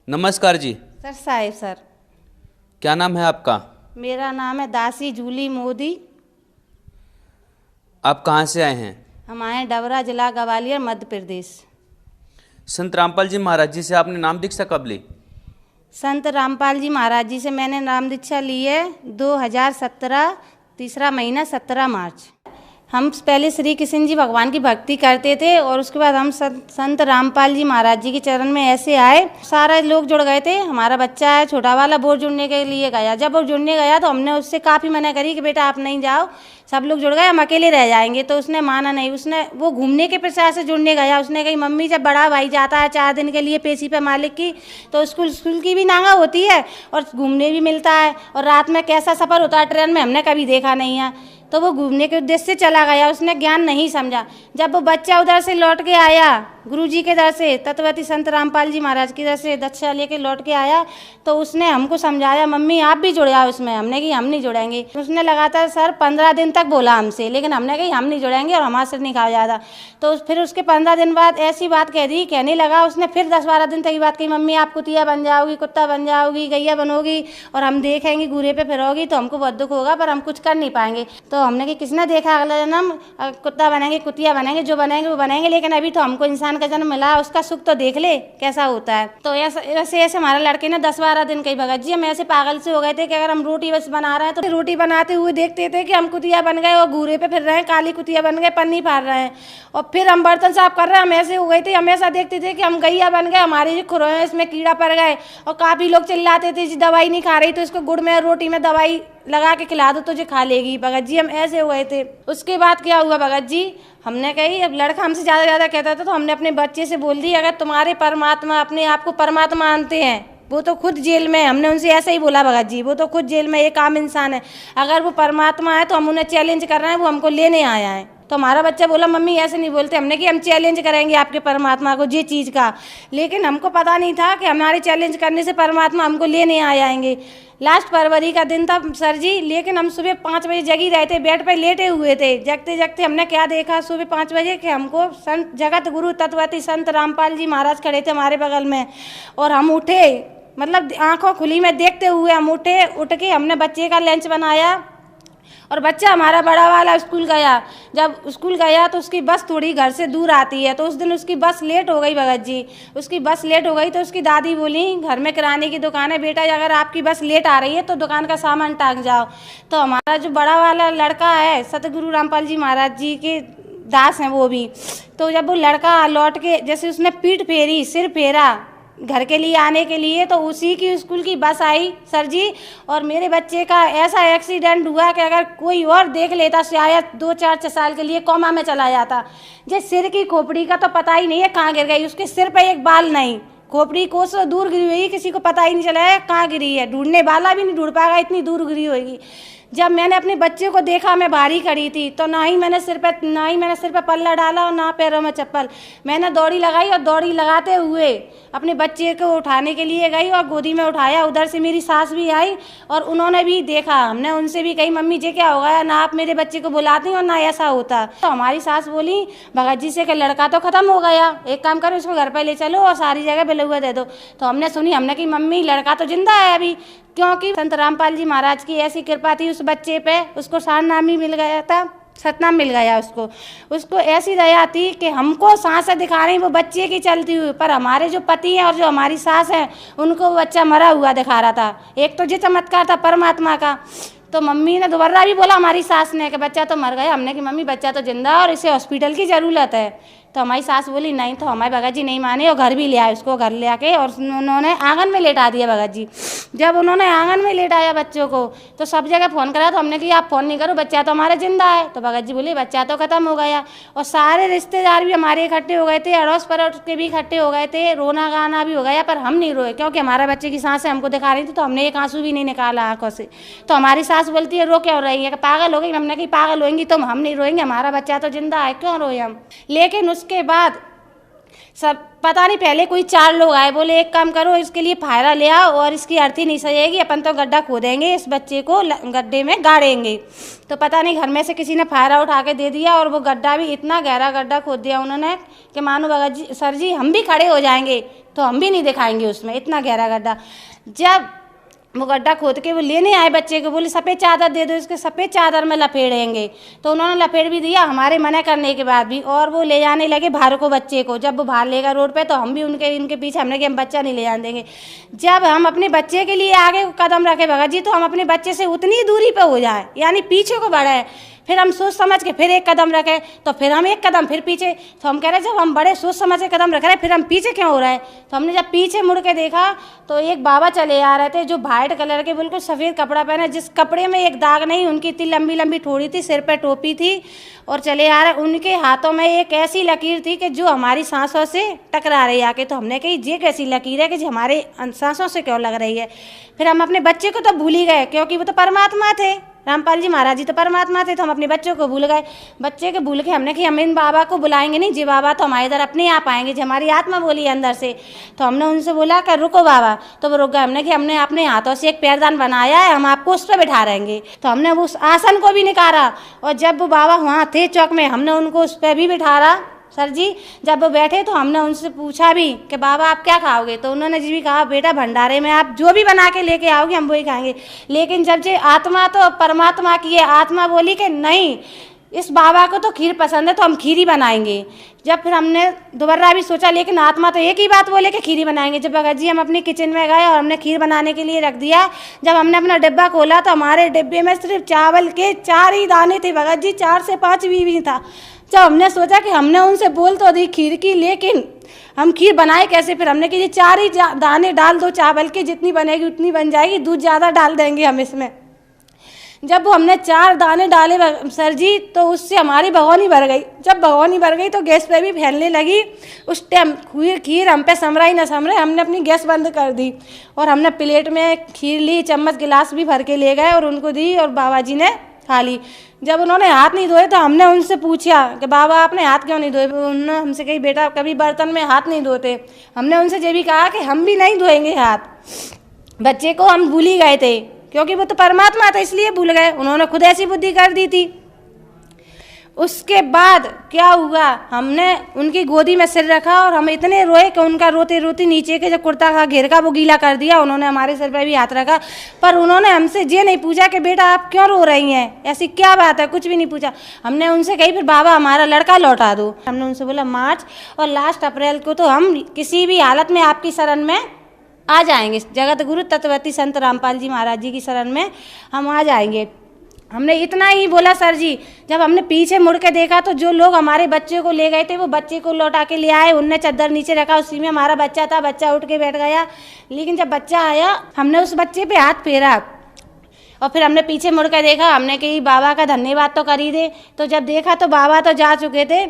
नमस्कार जी। सर साहेब सर। क्या नाम है आपका? मेरा नाम है दासी जूली मोदी। आप कहाँ से आए हैं? हम आए डबरा, जिला ग्वालियर, मध्य प्रदेश। संत रामपाल जी महाराज जी से आपने नाम दीक्षा कब ली? संत रामपाल जी महाराज जी से मैंने नाम दीक्षा ली है 2017 तीसरा महीना 17 मार्च। हम पहले श्री कृष्ण जी भगवान की भक्ति करते थे और उसके बाद हम संत रामपाल जी महाराज जी के चरण में ऐसे आए, सारे लोग जुड़ गए थे। हमारा बच्चा है छोटा वाला, वो जुड़ने के लिए गया। जब वो जुड़ने गया तो हमने उससे काफ़ी मना करी कि बेटा आप नहीं जाओ, सब लोग जुड़ गए, हम अकेले रह जाएंगे। तो उसने माना नहीं। वो घूमने के प्रसाद से जुड़ने गया। उसने कही मम्मी जब बड़ा भाई जाता है 4 दिन के लिए पेशी पे मालिक की, तो स्कूल की भी नांगा होती है और घूमने भी मिलता है। और रात में कैसा सफ़र होता है ट्रेन में हमने कभी देखा नहीं है। तो वो घूमने के उद्देश्य से चला गया, उसने ज्ञान नहीं समझा। जब वो बच्चा उधर से लौट के आया गुरुजी के दर से, तत्वती संत रामपाल जी महाराज की दर से दक्षा लेके लौट के आया, तो उसने हमको समझाया मम्मी आप भी जुड़ जाओ उसमें। हमने कही हम नहीं जुड़ेंगे। उसने लगातार सर 15 दिन तक बोला हमसे, लेकिन हमने कही हम नहीं जुड़ेंगे और हमारे से नहीं खाया जाता। तो फिर उसके 15 दिन बाद ऐसी बात कह दी, कहने लगा उसने फिर 10-12 दिन तक ये बात कही मम्मी आप कुतिया बन जाओगी, कुत्ता बन जाओगी, गैया बनोगी और हम देखेंगे घूरे पे फिरोगी तो हमको बहुत दुख होगा, पर हम कुछ कर नहीं पाएंगे। तो हमने कि किसने देखा अगला जन्म कुत्ता बनेंगे, कुतिया बनेंगे, जो बनेंगे वो बनेंगे, लेकिन अभी तो हमको इंसान का जन्म मिला है, उसका सुख तो देख ले कैसा होता है। तो ऐसे ऐसे हमारे लड़के ने 10-12 दिन कही भगत जी हम ऐसे पागल से हो गए थे कि अगर हम रोटी बस बना रहे हैं तो रोटी बनाते हुए देखते थे कि हम कुतिया बन गए और घूरे पे फिर रहे हैं, काली कुतिया बन गए, पन्नी फाड़ रहे हैं। और फिर हम बर्तन साफ कर रहे हैं, हम ऐसे हो गए थे, हमेशा देखते थे कि हम गैया बन गए, हमारी जो खुरों है इसमें कीड़ा पड़ गए। और काफ़ी लोग चिल्लाते थे जी दवाई नहीं खा रही तो इसको गुड़ में रोटी में दवाई लगा के खिला दो तो जो खा लेगी। भगत जी हम ऐसे हुए थे। उसके बाद क्या हुआ भगत जी, हमने कही अब लड़का हमसे ज़्यादा कहता था तो हमने अपने बच्चे से बोल दी अगर तुम्हारे परमात्मा अपने आप को परमात्मा मानते हैं, वो तो खुद जेल में है। हमने उनसे ऐसा ही बोला भगत जी, वो तो खुद जेल में एक आम इंसान है, अगर वो परमात्मा है तो हम उन्हें चैलेंज कर रहे हैं, वो हमको लेने आया है। तो हमारा बच्चा बोला मम्मी ऐसे नहीं बोलते। हमने कि हम चैलेंज करेंगे आपके परमात्मा को ये चीज़ का, लेकिन हमको पता नहीं था कि हमारे चैलेंज करने से परमात्मा हमको लेने आ जाएंगे। लास्ट फरवरी का दिन था सर जी, लेकिन हम सुबह 5 बजे जगी रहे थे, बेड पर लेटे हुए थे। जगते जगते हमने क्या देखा सुबह 5 बजे कि हमको संत जगत गुरु तत्वती संत रामपाल जी महाराज खड़े थे हमारे बगल में। और हम उठे, मतलब आंखों खुली में देखते हुए हम उठ के हमने बच्चे का लंच बनाया और बच्चा हमारा बड़ा वाला स्कूल गया। जब स्कूल गया तो उसकी बस थोड़ी घर से दूर आती है, तो उस दिन उसकी बस लेट हो गई भगत जी। उसकी बस लेट हो गई तो उसकी दादी बोली घर में किराने की दुकान है, बेटा अगर आपकी बस लेट आ रही है तो दुकान का सामान टांग जाओ। तो हमारा जो बड़ा वाला लड़का है सतगुरु रामपाल जी महाराज जी के दास हैं वो भी, तो जब वो लड़का लौट के जैसे उसने पीठ फेरी, सिर फेरा घर के लिए आने के लिए, तो उसी की स्कूल की बस आई सर जी। और मेरे बच्चे का ऐसा एक्सीडेंट हुआ कि अगर कोई और देख लेता शायद 2-4 साल के लिए कोमा में चला जाता। जे सिर की खोपड़ी का तो पता ही नहीं है कहाँ गिर गई, उसके सिर पे एक बाल नहीं, खोपड़ी कोस दूर गिरी हुई, किसी को पता ही नहीं चला है कहाँ गिरी है, ढूंढने वाला भी नहीं ढूंढ पाएगा इतनी दूर गिरी होगी। जब मैंने अपने बच्चे को देखा मैं बाहरी खड़ी थी, तो ना ही मैंने सिर पे पल्ला डाला और ना पैरों में चप्पल। मैंने दौड़ी लगाई और दौड़ी लगाते हुए अपने बच्चे को उठाने के लिए गई और गोदी में उठाया। उधर से मेरी सास भी आई और उन्होंने भी देखा। हमने उनसे भी कही मम्मी जी क्या हो गया, ना आप मेरे बच्चे को बुलाती और ना ऐसा होता। तो हमारी सास बोली भगत जी से कि लड़का तो खत्म हो गया, एक काम करो इसको घर पर ले चलो और सारी जगह बिलुआ दे दो। तो हमने सुनी, हमने कही मम्मी लड़का तो जिंदा है अभी, क्योंकि संत रामपाल जी महाराज की ऐसी कृपा थी उस बच्चे पे, उसको सारनाम ही मिल गया था, सतनाम मिल गया उसको ऐसी दया थी कि हमको सांसें दिखा रही वो बच्चे की चलती हुई, पर हमारे जो पति हैं और जो हमारी सास हैं उनको वो बच्चा मरा हुआ दिखा रहा था। एक तो ये चमत्कार था परमात्मा का। तो मम्मी ने दोबारा भी बोला हमारी सास ने कि बच्चा तो मर गया। हमने कि मम्मी बच्चा तो जिंदा है और इसे हॉस्पिटल की ज़रूरत है। तो हमारी सास बोली नहीं, तो हमारे भगत जी नहीं माने और घर भी ले आए उसको। घर ले आके और उन्होंने आंगन में लेटा दिया भगत जी। जब उन्होंने आंगन में लेटाया बच्चों को तो सब जगह फ़ोन करा, तो हमने कहा आप फ़ोन नहीं करो, बच्चा तो हमारा जिंदा है। तो भगत जी बोले बच्चा तो ख़त्म हो गया। और सारे रिश्तेदार भी हमारे इकट्ठे हो गए थे, अड़ोस पड़ोस के भी इकट्ठे हो गए थे, रोना गाना भी हो गया, पर हम नहीं रोए क्योंकि हमारे बच्चे की सांसें हमको दिखा रही थी। तो हमने एक आंसू भी नहीं निकाला आंखों से। तो हमारी सास बोलती है रो क्यों रही है, पागल हो गई। हमने कही पागल होंगी तुम, हम नहीं रोएंगे, हमारा बच्चा तो जिंदा है, क्यों रोए हम। लेकिन उसके बाद सब पता नहीं पहले कोई 4 लोग आए, बोले एक काम करो इसके लिए फायरा ले आओ और इसकी अर्थी नहीं सजेगी, अपन तो गड्ढा खोदेंगे, इस बच्चे को गड्ढे में गाड़ेंगे। तो पता नहीं घर में से किसी ने फायरा उठा के दे दिया और वो गड्ढा भी इतना गहरा गड्ढा खोद दिया उन्होंने कि मानो भगत जी सर जी हम भी खड़े हो जाएंगे। तो हम भी नहीं दिखाएंगे उसमें, इतना गहरा गड्ढा। जब वो गड्ढा खोद के वो लेने आए बच्चे को, बोले सफ़ेद चादर दे दो, इसके सफ़ेद चादर में लपेड़ेंगे। तो उन्होंने लपेट भी दिया हमारे मना करने के बाद भी, और वो ले जाने लगे बाहर को बच्चे को। जब वो बाहर लेगा रोड पे तो हम भी इनके पीछे, हमने कि हम बच्चा नहीं ले जाने देंगे। जब हम अपने बच्चे के लिए आगे कदम रखे भगत जी, तो हम अपने बच्चे से उतनी दूरी पर हो जाए, यानी पीछे को बढ़े। फिर हम सोच समझ के फिर एक कदम रखे, तो फिर हम एक कदम फिर पीछे। तो हम कह रहे जब हम बड़े सोच समझ के कदम रख रहे हैं, फिर हम पीछे क्यों हो रहे हैं। तो हमने जब पीछे मुड़ के देखा तो एक बाबा चले आ रहे थे, जो वाइट कलर के बिल्कुल सफ़ेद कपड़ा पहने, जिस कपड़े में एक दाग नहीं, उनकी इतनी लंबी लंबी ठोड़ी थी, सिर पर टोपी थी और चले आ रहे। उनके हाथों में एक ऐसी लकीर थी कि जो हमारी सांसों से टकरा रही आके। तो हमने कही ये कैसी लकीर है कि जो हमारे सांसों से क्यों लग रही है। फिर हम अपने बच्चे को तो भूल ही गए, क्योंकि वो तो परमात्मा थे, रामपाल जी महाराज जी तो परमात्मा थे। तो हम अपने बच्चों को भूल गए। बच्चे के भूल के हमने कि हम इन बाबा को बुलाएंगे नहीं, जी बाबा तो हमारे इधर अपने आप आएंगे, जी हमारी आत्मा बोली है अंदर से। तो हमने उनसे बोला कि रुको बाबा, तो वो रुक गए। हमने कि हमने अपने हाथों से एक पैरदान बनाया है, हम आपको उस पर बिठा रहेंगे। तो हमने उस आसन को भी निकाला, और जब वो बाबा वहाँ थे चौक में, हमने उनको उस पर भी बिठारा सर जी। जब वो बैठे तो हमने उनसे पूछा भी कि बाबा आप क्या खाओगे। तो उन्होंने जी भी कहा बेटा भंडारे में आप जो भी बना के लेके आओगे हम वही खाएंगे। लेकिन जब जे आत्मा तो परमात्मा की है, आत्मा बोली कि नहीं इस बाबा को तो खीर पसंद है, तो हम खीर ही बनाएंगे। जब फिर हमने दोबारा भी सोचा, लेकिन आत्मा तो एक ही बात बोले कि खीर ही बनाएंगे। जब भगत जी हम अपने किचन में गए और हमने खीर बनाने के लिए रख दिया, जब हमने अपना डिब्बा खोला तो हमारे डिब्बे में सिर्फ चावल के 4 ही दाने थे भगत जी, 4 से 5 भी था। जब हमने सोचा कि हमने उनसे बोल तो दी खीर की, लेकिन हम खीर बनाए कैसे। फिर हमने कि ये 4 ही दाने डाल दो चावल के, जितनी बनेगी उतनी बन जाएगी, दूध ज़्यादा डाल देंगे हम इसमें। जब वो हमने 4 दाने डाले सर जी, तो उससे हमारी भगोनी भर गई। जब भगोनी भर गई तो गैस पे भी फैलने लगी। उस टाइम खीर हम पे समरा ही ना समरे, हमने अपनी गैस बंद कर दी और हमने प्लेट में खीर ली, चम्मच गिलास भी भर के ले गए और उनको दी, और बाबा जी ने खा ली। जब उन्होंने हाथ नहीं धोए तो हमने उनसे पूछा कि बाबा आपने हाथ क्यों नहीं धोए। उन्होंने हमसे कही बेटा कभी बर्तन में हाथ नहीं धोते। हमने उनसे ये भी कहा कि हम भी नहीं धोएंगे हाथ। बच्चे को हम भूल ही गए थे, क्योंकि वो तो परमात्मा था इसलिए भूल गए। उन्होंने खुद ऐसी बुद्धि कर दी थी। उसके बाद क्या हुआ, हमने उनकी गोदी में सिर रखा और हम इतने रोए कि उनका रोते रोते नीचे के जो कुर्ता का घेर का वो गीला कर दिया। उन्होंने हमारे सिर पर भी हाथ रखा, पर उन्होंने हमसे ये नहीं पूछा कि बेटा आप क्यों रो रही हैं, ऐसी क्या बात है, कुछ भी नहीं पूछा। हमने उनसे कही फिर बाबा हमारा लड़का लौटा दो। हमने उनसे बोला मार्च और लास्ट अप्रैल को तो हम किसी भी हालत में आपकी शरण में आ जाएंगे, जगत गुरु तत्वती संत रामपाल जी महाराज जी की शरण में हम आ जाएंगे। हमने इतना ही बोला सर जी। जब हमने पीछे मुड़ के देखा तो जो लोग हमारे बच्चे को ले गए थे वो बच्चे को लौटा के ले आए। उनने चद्दर नीचे रखा, उसी में हमारा बच्चा था। बच्चा उठ के बैठ गया, लेकिन जब बच्चा आया हमने उस बच्चे पे हाथ फेरा और फिर हमने पीछे मुड़ के देखा। हमने कही बाबा का धन्यवाद तो कर ही दे। तो जब देखा तो बाबा तो जा चुके थे,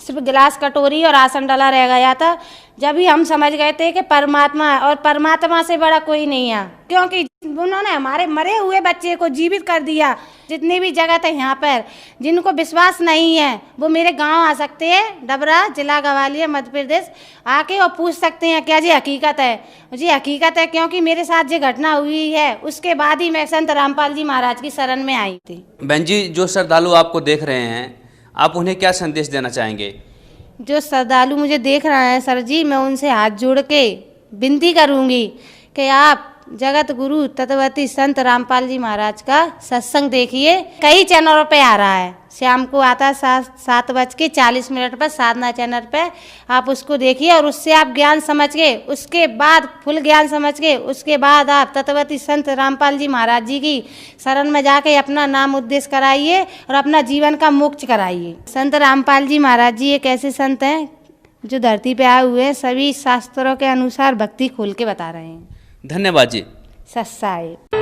सिर्फ गिलास कटोरी और आसन डाला रह गया था। जब ही हम समझ गए थे कि परमात्मा है और परमात्मा से बड़ा कोई नहीं है, क्योंकि उन्होंने हमारे मरे हुए बच्चे को जीवित कर दिया। जितनी भी जगत है यहाँ पर, जिनको विश्वास नहीं है वो मेरे गांव आ सकते हैं, डबरा जिला ग्वालियर मध्य प्रदेश, आके और पूछ सकते हैं क्या जी हकीकत है। जी हकीकत है, क्योंकि मेरे साथ जो घटना हुई है उसके बाद ही मैं संत रामपाल जी महाराज की शरण में आई थी। बहन जी, जो श्रद्धालु आपको देख रहे हैं, आप उन्हें क्या संदेश देना चाहेंगे? जो श्रद्धालु मुझे देख रहा है सर जी, मैं उनसे हाथ जोड़ के विनती करूंगी कि आप जगत गुरु तत्वती संत रामपाल जी महाराज का सत्संग देखिए। कई चैनलों पे आ रहा है, शाम को आता है 7:40 पर साधना चैनल पे। आप उसको देखिए और उससे आप ज्ञान समझ के, उसके बाद फुल ज्ञान समझ के, उसके बाद आप तत्वती संत रामपाल जी महाराज जी की शरण में जाके अपना नाम उद्देश्य कराइए और अपना जीवन का मोक्ष कराइए। संत रामपाल जी महाराज जी एक ऐसे संत हैं जो धरती पे आए हुए हैं, सभी शास्त्रों के अनुसार भक्ति खोल के बता रहे हैं। धन्यवाद जी। सत्साई।